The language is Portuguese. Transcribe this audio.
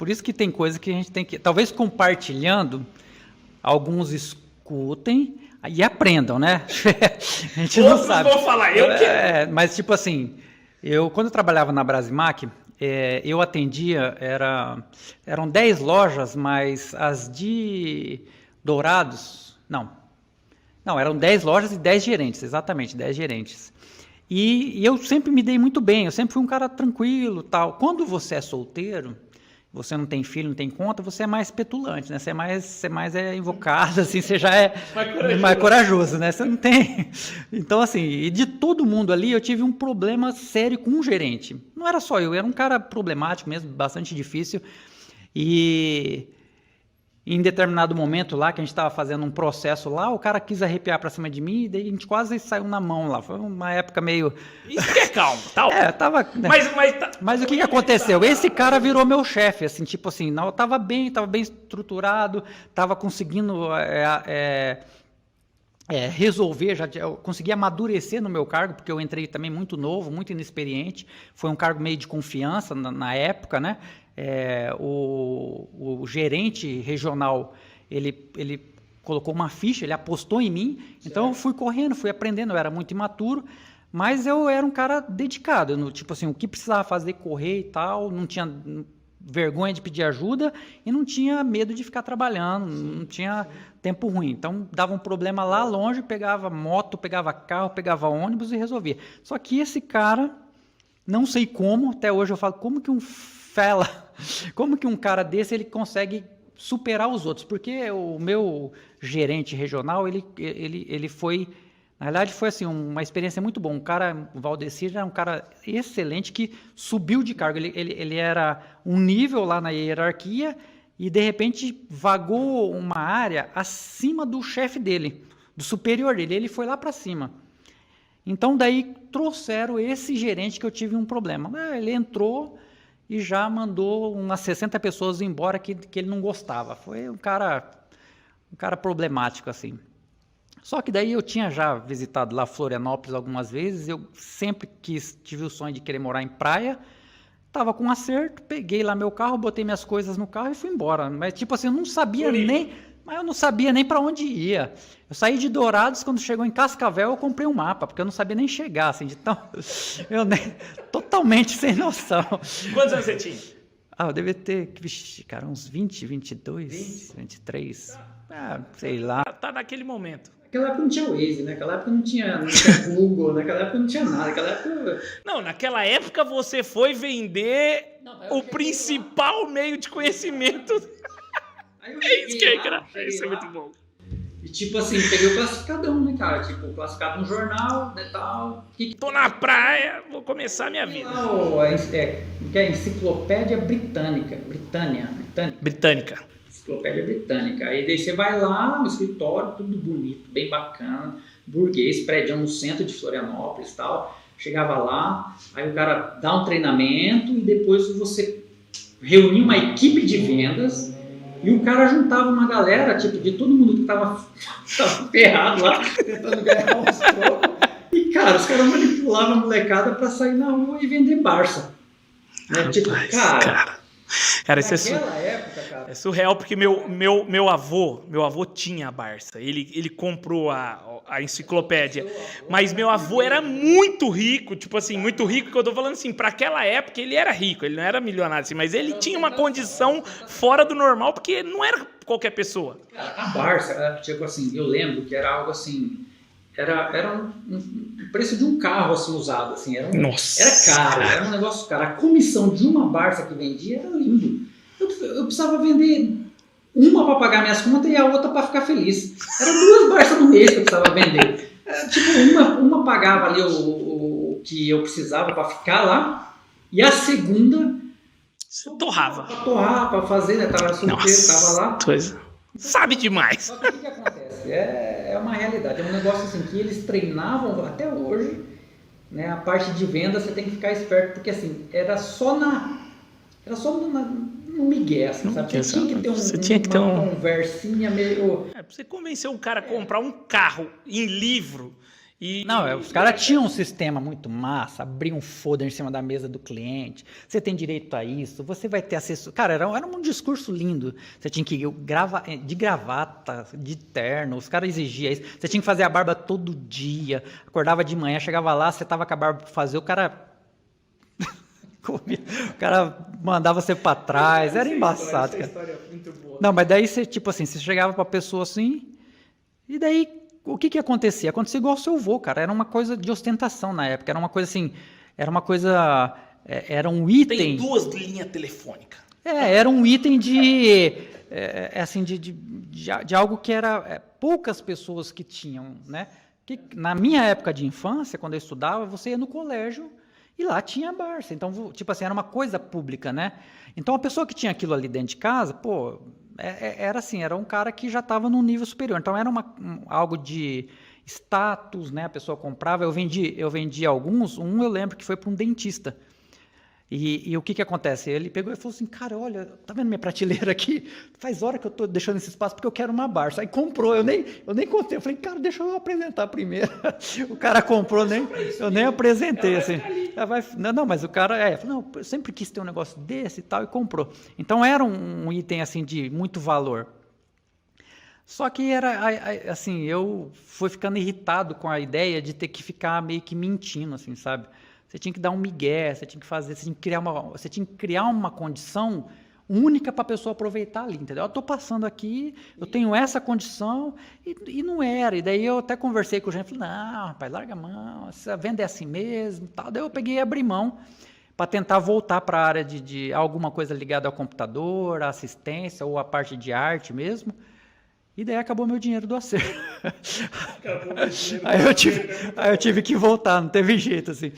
Por isso que tem coisa que a gente tem que... Talvez compartilhando, alguns escutem e aprendam, né? A gente não sabe. Vão falar, Mas tipo assim, quando eu trabalhava na Brasimac, eu atendia, eram 10 lojas, mas as de Dourados, não, eram 10 lojas e 10 gerentes, exatamente, 10 gerentes. E eu sempre me dei muito bem, eu sempre fui um cara tranquilo, tal. Quando você é solteiro, você não tem filho, não tem conta, você é mais petulante, né? Você é mais invocado, assim, você já é mais corajoso, né? Você não tem... Então, assim, e de todo mundo ali, eu tive um problema sério com um gerente. Não era só eu, era um cara problemático mesmo, bastante difícil. E em determinado momento lá, que a gente estava fazendo um processo lá, o cara quis arrepiar pra cima de mim e daí a gente quase saiu na mão lá. Foi uma época meio... Isso que é calmo, tal. Tava... Mas o que aconteceu? Esse cara virou meu chefe, assim, tipo assim, não, eu tava bem estruturado, tava conseguindo resolver, eu consegui amadurecer no meu cargo, porque eu entrei também muito novo, muito inexperiente, foi um cargo meio de confiança na época, né? O gerente regional, ele colocou uma ficha, ele apostou em mim, então eu fui correndo, fui aprendendo, eu era muito imaturo, mas eu era um cara dedicado, tipo assim, o que precisava fazer, correr e tal, não tinha vergonha de pedir ajuda e não tinha medo de ficar trabalhando, não tinha tempo ruim. Então, dava um problema lá longe, pegava moto, pegava carro, pegava ônibus e resolvia. Só que esse cara, não sei como, até hoje eu falo, como que um cara desse ele consegue superar os outros? Porque o meu gerente regional, ele foi... Na verdade, foi assim, uma experiência muito boa. O Valdecir era um cara excelente que subiu de cargo. Ele era um nível lá na hierarquia e, de repente, vagou uma área acima do chefe dele, do superior dele. Ele foi lá para cima. Então, daí, trouxeram esse gerente que eu tive um problema. Ele entrou e já mandou umas 60 pessoas embora que ele não gostava. Foi um cara problemático, assim. Só que daí eu tinha já visitado lá Florianópolis algumas vezes, eu sempre tive o sonho de querer morar em praia, estava com um acerto, peguei lá meu carro, botei minhas coisas no carro e fui embora. Mas tipo assim, eu não sabia nem para onde ia. Eu saí de Dourados, quando chegou em Cascavel eu comprei um mapa, porque eu não sabia nem chegar, assim, de tão... totalmente sem noção. Quantos anos você tinha? Eu devia ter, cara, uns 20, 22, 23, sei lá. Tá naquele momento. Naquela época não tinha Waze, né? Naquela época não tinha Google, naquela época não tinha nada. Naquela época você foi vender o principal meio de conhecimento. Isso é muito bom. E tipo assim, peguei o classificadão, né, cara? Tipo, classificado no jornal, né, tal. Tô na praia, vou começar a minha vida. Que é Enciclopédia Britânica. Enciclopédia Britânica. Aí daí você vai lá no escritório, tudo bonito, bem bacana, burguês, prédio no centro de Florianópolis e tal. Chegava lá, aí o cara dá um treinamento e depois você reunia uma equipe de vendas e o cara juntava uma galera, tipo, de todo mundo que tava ferrado lá, tentando ganhar uns trocos. E, cara, os caras manipulavam a molecada pra sair na rua e vender Barça. Né? Tipo, Cara, isso é surreal, porque meu avô tinha a Barça, ele comprou a enciclopédia, mas meu avô era muito rico, tipo assim, muito rico, que eu tô falando assim, pra aquela época ele era rico, ele não era milionário assim, mas ele tinha uma condição fora do normal, porque não era qualquer pessoa. A Barça, tipo assim, eu lembro que era algo assim, era um preço de um carro assim usado, assim, era caro, era um negócio caro. A comissão de uma Barça que vendia era lindo. Eu precisava vender uma para pagar minhas contas e a outra para ficar feliz. Eram 2 Barças no mês que eu precisava vender. Tipo, uma pagava ali o que eu precisava para ficar lá e a segunda torrava. Para torrar, para fazer, né? Tava solteiro, tava lá. Sabe demais. Só que o que acontece? É uma realidade, é um negócio assim que eles treinavam até hoje, né? A parte de venda você tem que ficar esperto, porque assim, era só no migué, assim, sabe? Você tinha que ter uma conversinha meio... Pra você convencer um cara a comprar um carro em livro Não, os caras tinham um sistema muito massa, abriam um folder em cima da mesa do cliente, você tem direito a isso, você vai ter acesso... Cara, era um discurso lindo, você tinha que ir de gravata, de terno, os caras exigiam isso, você tinha que fazer a barba todo dia, acordava de manhã, chegava lá, você tava com a barba pra fazer, o cara mandava você pra trás, era embaçado, cara. História é muito boa. Não, mas daí você, tipo assim, você chegava pra pessoa assim, e daí... O que acontecia? Acontecia igual ao seu avô, cara. Era uma coisa de ostentação na época. Era uma coisa assim... Era um item... Tem 2 linhas telefônicas. Era um item de algo que era poucas pessoas que tinham, né? Que, na minha época de infância, quando eu estudava, você ia no colégio e lá tinha a Barça. Então, tipo assim, era uma coisa pública, né? Então, a pessoa que tinha aquilo ali dentro de casa, pô... Era assim, era um cara que já estava num nível superior. Então era algo de status, né? A pessoa comprava. Eu vendi alguns. Eu lembro que foi para um dentista. E o que acontece? Ele pegou e falou assim, cara, olha, tá vendo minha prateleira aqui? Faz hora que eu tô deixando esse espaço porque eu quero uma Barça. Aí comprou, eu nem contei. Eu falei, cara, deixa eu apresentar primeiro. O cara comprou, eu nem apresentei, assim. Não, mas o cara, falou, não, eu sempre quis ter um negócio desse e tal, e comprou. Então era um item, assim, de muito valor. Só que assim, eu fui ficando irritado com a ideia de ter que ficar meio que mentindo, assim, sabe? Você tinha que dar um migué, você tinha que criar uma condição única para a pessoa aproveitar ali, entendeu? Eu estou passando aqui, eu tenho essa condição e não era. E daí eu até conversei com o gente, falei, não, rapaz, larga a mão, a venda é assim mesmo, tal. Daí eu peguei e abri mão para tentar voltar para a área de alguma coisa ligada ao computador, à assistência ou à parte de arte mesmo. E daí acabou meu dinheiro do acerto. Aí eu tive que voltar, não teve jeito assim.